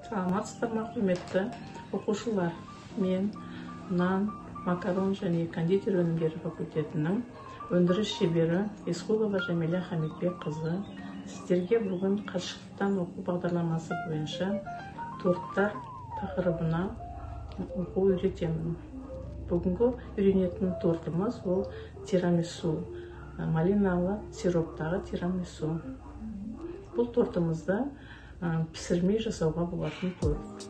Саламатсыздар ма, құрметті оқушылар? Мен нан, макарон және кондитер өнімдері факультетінің өндіріс шебері Исхулова Жәмилә Хамитбек қызы сіздерге бүгін қашықтан оқу бағдарламасы бойынша торттар тақырыбына оқу үйретемін. Бүгінгі үйренетін тортымыз ол тирамису, малиналы сироптағы тирамису. Бұл тортымызда пісірмей жасауға болатын торт.